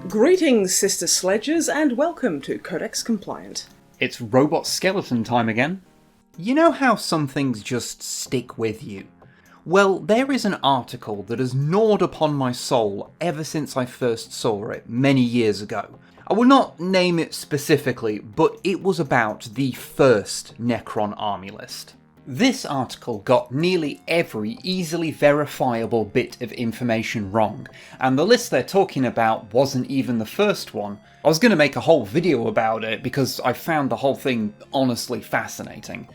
Greetings, Sister Sledgers, and welcome to Codex Compliant. It's robot skeleton time again. You know how some things just stick with you? Well, there is an article that has gnawed upon my soul ever since I first saw it many years ago. I will not name it specifically, but it was about the first Necron army list. This article got nearly every easily verifiable bit of information wrong, and the list they're talking about wasn't even the first one. I was going to make a whole video about it because I found the whole thing honestly fascinating.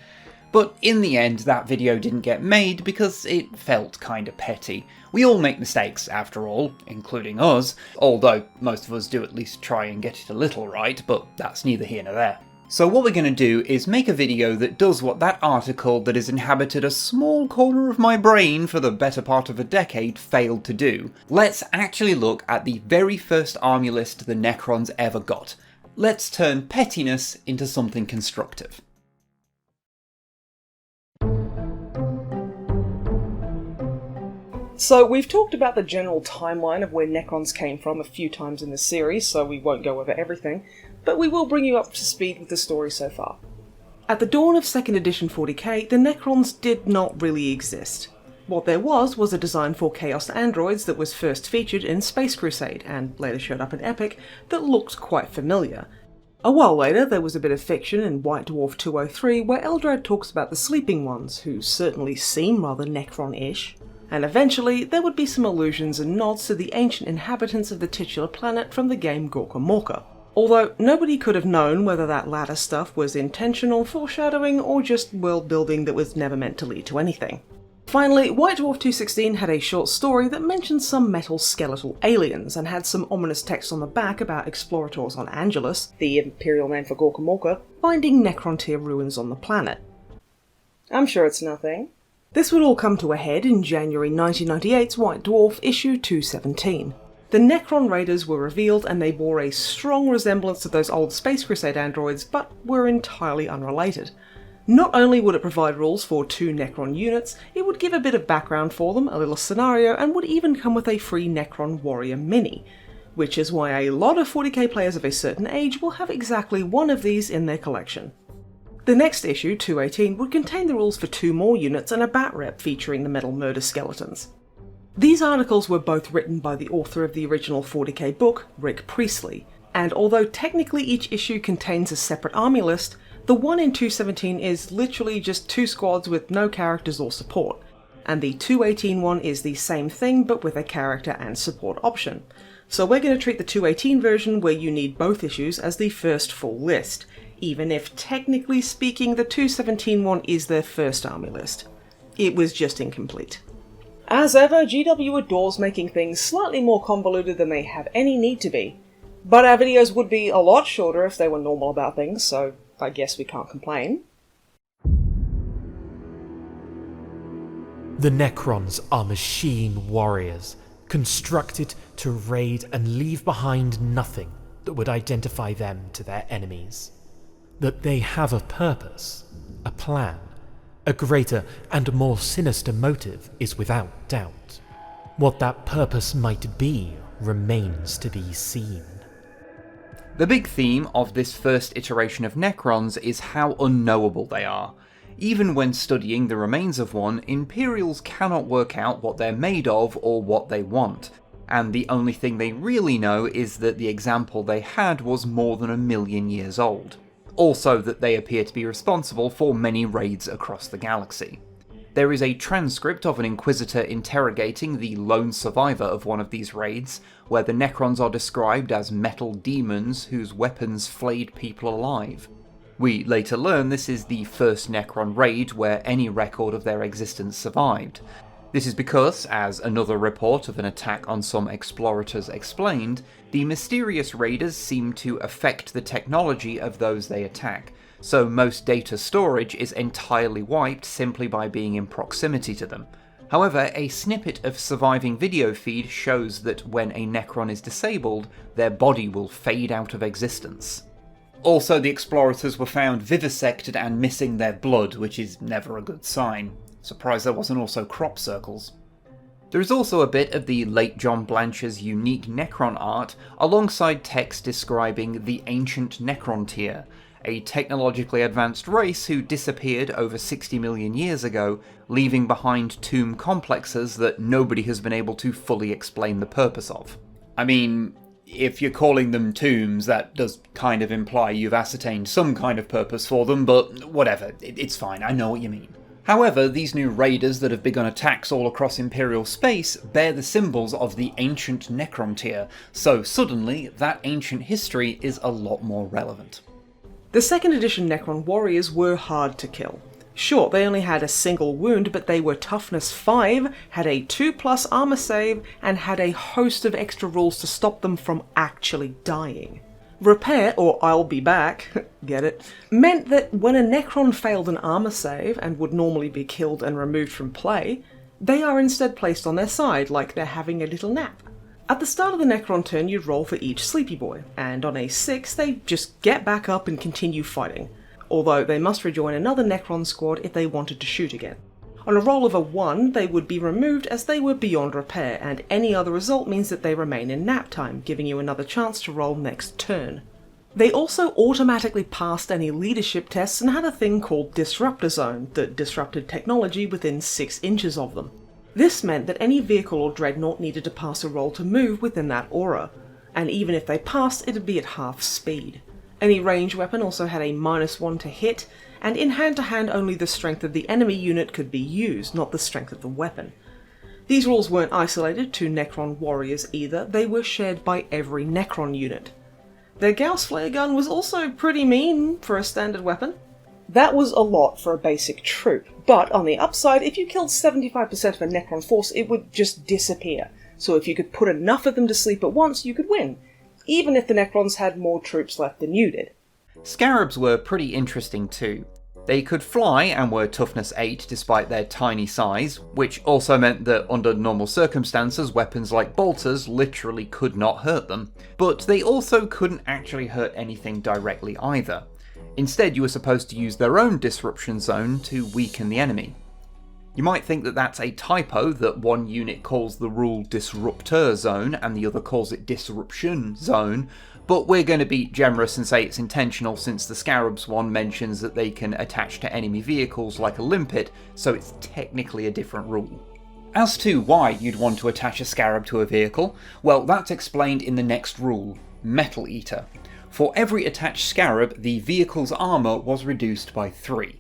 But in the end, that video didn't get made because it felt kinda petty. We all make mistakes, after all, including us, although most of us do at least try and get it a little right, but that's neither here nor there. So what we're going to do is make a video that does what that article that has inhabited a small corner of my brain for the better part of a decade failed to do. Let's actually look at the very first army list the Necrons ever got. Let's turn pettiness into something constructive. So we've talked about the general timeline of where Necrons came from a few times in the series, so we won't go over everything, but we will bring you up to speed with the story so far. At the dawn of 2nd edition 40k, the Necrons did not really exist. What there was a design for Chaos androids that was first featured in Space Crusade, and later showed up in Epic, that looked quite familiar. A while later, there was a bit of fiction in White Dwarf 203 where Eldrad talks about the Sleeping Ones, who certainly seem rather Necron-ish. And eventually, there would be some allusions and nods to the ancient inhabitants of the titular planet from the game Gorka Morka. Although nobody could have known whether that latter stuff was intentional foreshadowing or just world building that was never meant to lead to anything. Finally, White Dwarf 216 had a short story that mentioned some metal skeletal aliens and had some ominous text on the back about explorators on Angelus, the imperial name for Gorka Morka, finding Necron-tier ruins on the planet. I'm sure it's nothing. This would all come to a head in January 1998's White Dwarf issue 217. The Necron Raiders were revealed and they bore a strong resemblance to those old Space Crusade androids, but were entirely unrelated. Not only would it provide rules for 2 Necron units, it would give a bit of background for them, a little scenario, and would even come with a free Necron Warrior Mini, which is why a lot of 40k players of a certain age will have exactly one of these in their collection. The next issue, 218, would contain the rules for 2 more units and a bat rep featuring the metal murder skeletons. These articles were both written by the author of the original 40k book, Rick Priestley, and although technically each issue contains a separate army list, the one in 217 is literally just 2 squads with no characters or support, and the 218 one is the same thing but with a character and support option. So we're going to treat the 218 version, where you need both issues, as the first full list, even if technically speaking the 217 one is their first army list. It was just incomplete. As ever, GW adores making things slightly more convoluted than they have any need to be. But our videos would be a lot shorter if they were normal about things, so I guess we can't complain. The Necrons are machine warriors, constructed to raid and leave behind nothing that would identify them to their enemies. That they have a purpose, a plan, a greater and more sinister motive is without doubt. What that purpose might be remains to be seen. The big theme of this first iteration of Necrons is how unknowable they are. Even when studying the remains of one, Imperials cannot work out what they're made of or what they want, and the only thing they really know is that the example they had was more than 1,000,000 years old. Also that they appear to be responsible for many raids across the galaxy. There is a transcript of an Inquisitor interrogating the lone survivor of one of these raids, where the Necrons are described as metal demons whose weapons flayed people alive. We later learn this is the first Necron raid where any record of their existence survived. This is because, as another report of an attack on some explorators explained, the mysterious raiders seem to affect the technology of those they attack, so most data storage is entirely wiped simply by being in proximity to them. However, a snippet of surviving video feed shows that when a Necron is disabled, their body will fade out of existence. Also, the explorators were found vivisected and missing their blood, which is never a good sign. Surprised there wasn't also crop circles. There is also a bit of the late John Blancher's unique Necron art, alongside text describing the ancient Necron tier, a technologically advanced race who disappeared over 60 million years ago, leaving behind tomb complexes that nobody has been able to fully explain the purpose of. I mean, if you're calling them tombs, that does kind of imply you've ascertained some kind of purpose for them, but whatever, it's fine, I know what you mean. However, these new raiders that have begun attacks all across Imperial space bear the symbols of the ancient Necron tier, so suddenly that ancient history is a lot more relevant. The 2nd edition Necron warriors were hard to kill. Sure, they only had a single wound, but they were toughness 5, had a 2+ armor save, and had a host of extra rules to stop them from actually dying. Repair, or I'll be back, get it, meant that when a Necron failed an armor save and would normally be killed and removed from play, they are instead placed on their side like they're having a little nap. At the start of the Necron turn you'd roll for each sleepy boy, and on a 6 they just get back up and continue fighting, although they must rejoin another Necron squad if they wanted to shoot again. On a roll of a 1, they would be removed as they were beyond repair, and any other result means that they remain in nap time, giving you another chance to roll next turn. They also automatically passed any leadership tests and had a thing called Disruptor Zone that disrupted technology within 6 inches of them. This meant that any vehicle or dreadnought needed to pass a roll to move within that aura, and even if they passed, it'd be at half speed. Any ranged weapon also had a -1 to hit, and in hand-to-hand only the strength of the enemy unit could be used, not the strength of the weapon. These rules weren't isolated to Necron warriors either, they were shared by every Necron unit. Their Gauss flare gun was also pretty mean for a standard weapon. That was a lot for a basic troop, but on the upside, if you killed 75% of a Necron force, it would just disappear. So if you could put enough of them to sleep at once, you could win, even if the Necrons had more troops left than you did. Scarabs were pretty interesting too. They could fly and were toughness 8 despite their tiny size, which also meant that under normal circumstances weapons like bolters literally could not hurt them, but they also couldn't actually hurt anything directly either. Instead, you were supposed to use their own disruption zone to weaken the enemy. You might think that that's a typo, that one unit calls the rule disruptor zone and the other calls it disruption zone, but we're going to be generous and say it's intentional since the Scarabs one mentions that they can attach to enemy vehicles like a limpet, so it's technically a different rule. As to why you'd want to attach a Scarab to a vehicle, well, that's explained in the next rule, Metal Eater. For every attached Scarab, the vehicle's armour was reduced by 3.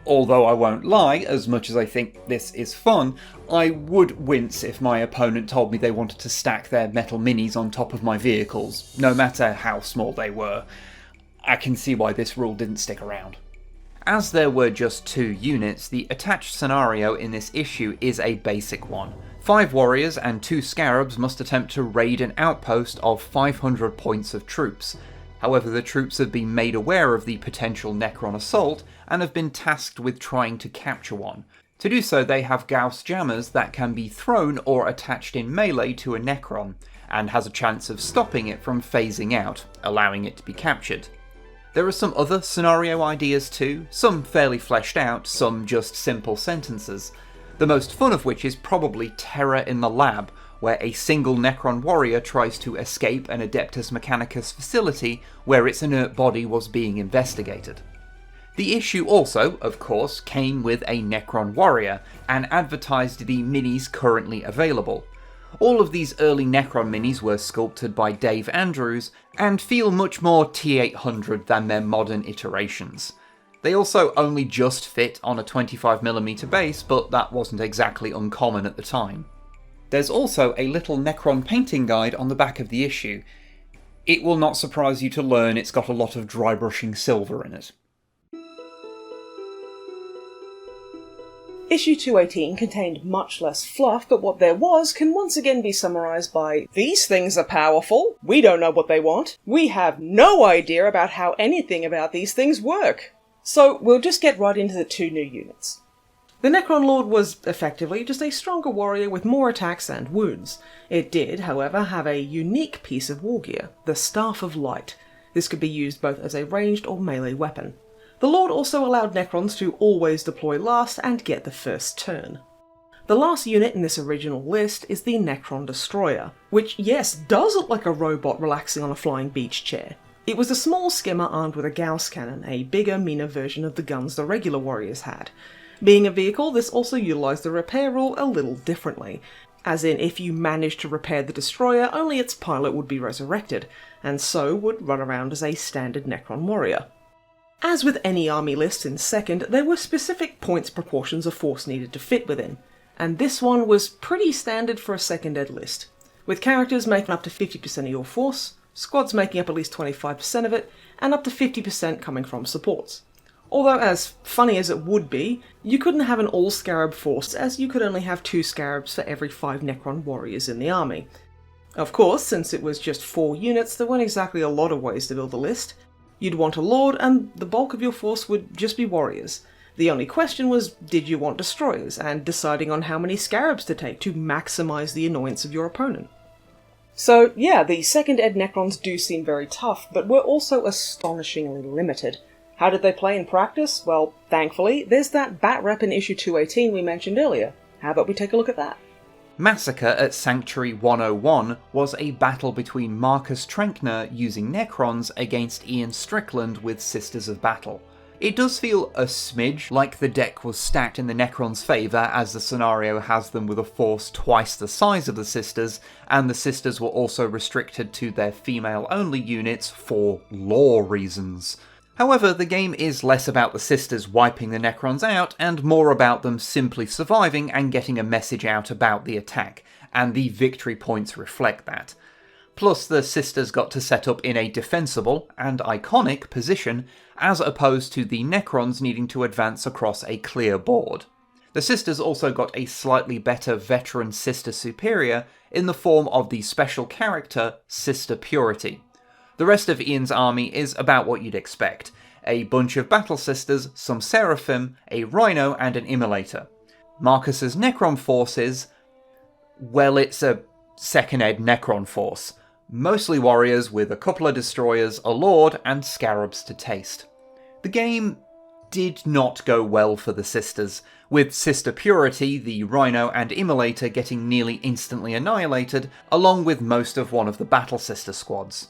Although I won't lie, as much as I think this is fun, I would wince if my opponent told me they wanted to stack their metal minis on top of my vehicles, no matter how small they were. I can see why this rule didn't stick around. As there were just 2 units, the attached scenario in this issue is a basic one. 5 warriors and 2 Scarabs must attempt to raid an outpost of 500 points of troops. However, the troops have been made aware of the potential Necron assault and have been tasked with trying to capture one. To do so, they have Gauss jammers that can be thrown or attached in melee to a Necron, and has a chance of stopping it from phasing out, allowing it to be captured. There are some other scenario ideas too, some fairly fleshed out, some just simple sentences. The most fun of which is probably Terror in the Lab, where a single Necron warrior tries to escape an Adeptus Mechanicus facility where its inert body was being investigated. The issue also, of course, came with a Necron warrior, and advertised the minis currently available. All of these early Necron minis were sculpted by Dave Andrews, and feel much more T800 than their modern iterations. They also only just fit on a 25mm base, but that wasn't exactly uncommon at the time. There's also a little Necron painting guide on the back of the issue. It will not surprise you to learn it's got a lot of dry brushing silver in it. Issue 218 contained much less fluff, but what there was can once again be summarised by, "These things are powerful, we don't know what they want, we have no idea about how anything about these things work." So we'll just get right into the 2 new units. The Necron Lord was effectively just a stronger warrior with more attacks and wounds. It did, however, have a unique piece of war gear, the Staff of Light. This could be used both as a ranged or melee weapon. The Lord also allowed Necrons to always deploy last and get the first turn. The last unit in this original list is the Necron Destroyer, which, yes, does look like a robot relaxing on a flying beach chair. It was a small skimmer armed with a Gauss cannon, a bigger, meaner version of the guns the regular warriors had. Being a vehicle, this also utilised the repair rule a little differently, as in if you managed to repair the destroyer, only its pilot would be resurrected, and so would run around as a standard Necron warrior. As with any army list in 2nd, there were specific points proportions of force needed to fit within, and this one was pretty standard for a 2nd ed list, with characters making up to 50% of your force, squads making up at least 25% of it, and up to 50% coming from supports. Although, as funny as it would be, you couldn't have an all-Scarab force, as you could only have 2 Scarabs for every 5 Necron warriors in the army. Of course, since it was just 4 units, there weren't exactly a lot of ways to build a list. You'd want a Lord, and the bulk of your force would just be warriors. The only question was, did you want destroyers, and deciding on how many Scarabs to take to maximise the annoyance of your opponent. So yeah, the 2nd ed Necrons do seem very tough, but were also astonishingly limited. How did they play in practice? Well, thankfully, there's that bat rep in issue 218 we mentioned earlier. How about we take a look at that? Massacre at Sanctuary 101 was a battle between Marcus Trenkner using Necrons against Ian Strickland with Sisters of Battle. It does feel a smidge like the deck was stacked in the Necrons' favour, as the scenario has them with a force twice the size of the Sisters, and the Sisters were also restricted to their female-only units for lore reasons. However, the game is less about the Sisters wiping the Necrons out, and more about them simply surviving and getting a message out about the attack, and the victory points reflect that. Plus, the Sisters got to set up in a defensible and iconic position, as opposed to the Necrons needing to advance across a clear board. The Sisters also got a slightly better veteran Sister Superior in the form of the special character Sister Purity. The rest of Ian's army is about what you'd expect. A bunch of Battle Sisters, some Seraphim, a Rhino and an Immolator. Marcus's Necron forces, well, it's a 2nd ed Necron force. Mostly warriors with a couple of destroyers, a lord, and scarabs to taste. The game did not go well for the Sisters, with Sister Purity, the Rhino and Immolator getting nearly instantly annihilated, along with most of one of the Battle Sister squads.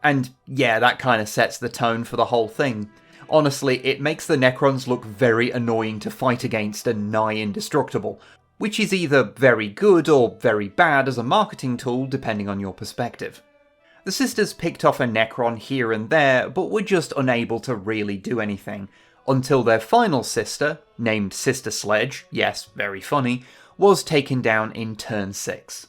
And yeah, that kind of sets the tone for the whole thing. Honestly, it makes the Necrons look very annoying to fight against and nigh indestructible, which is either very good or very bad as a marketing tool depending on your perspective. The Sisters picked off a Necron here and there, but were just unable to really do anything, until their final sister, named Sister Sledge, yes, very funny, was taken down in turn 6.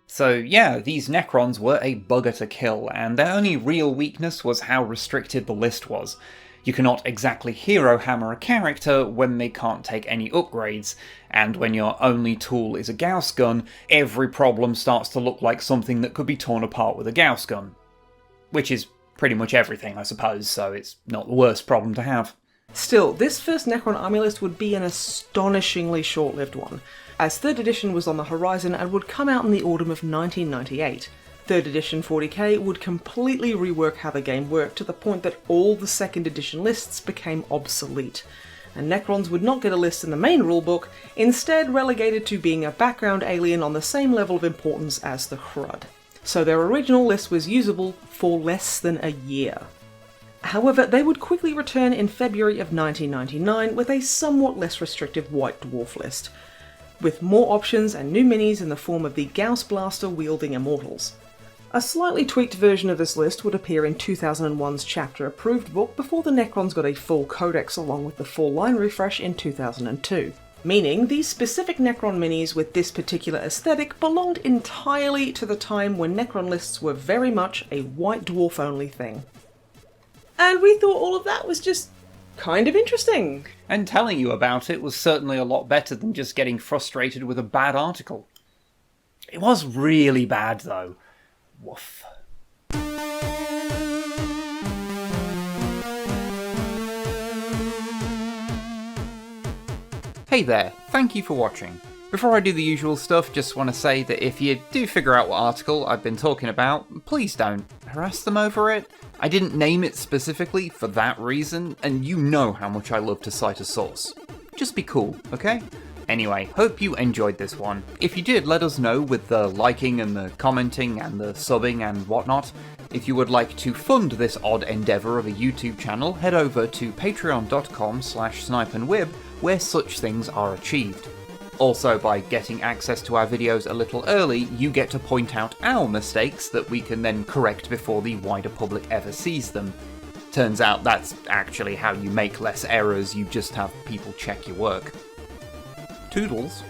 So yeah, these Necrons were a bugger to kill, and their only real weakness was how restricted the list was. You cannot exactly hero hammer a character when they can't take any upgrades, and when your only tool is a Gauss gun, every problem starts to look like something that could be torn apart with a Gauss gun. Which is pretty much everything, I suppose, so it's not the worst problem to have. Still, this first Necron army list would be an astonishingly short-lived one, as 3rd edition was on the horizon and would come out in the autumn of 1998. 3rd edition 40k would completely rework how the game worked to the point that all the 2nd edition lists became obsolete, and Necrons would not get a list in the main rulebook, instead relegated to being a background alien on the same level of importance as the Hrud. So their original list was usable for less than a year. However, they would quickly return in February of 1999 with a somewhat less restrictive White Dwarf list, with more options and new minis in the form of the Gauss Blaster wielding Immortals. A slightly tweaked version of this list would appear in 2001's chapter approved book before the Necrons got a full Codex along with the full line refresh in 2002. Meaning, these specific Necron minis with this particular aesthetic belonged entirely to the time when Necron lists were very much a White Dwarf only thing. And we thought all of that was just kind of interesting. And telling you about it was certainly a lot better than just getting frustrated with a bad article. It was really bad though. Woof. Hey there, thank you for watching. Before I do the usual stuff, just want to say that if you do figure out what article I've been talking about, please don't harass them over it. I didn't name it specifically for that reason, and you know how much I love to cite a source. Just be cool, okay? Anyway, hope you enjoyed this one. If you did, let us know with the liking and the commenting and the subbing and whatnot. If you would like to fund this odd endeavour of a YouTube channel, head over to patreon.com/snipeandwib, where such things are achieved. Also, by getting access to our videos a little early, you get to point out our mistakes that we can then correct before the wider public ever sees them. Turns out that's actually how you make less errors, you just have people check your work. Toodles.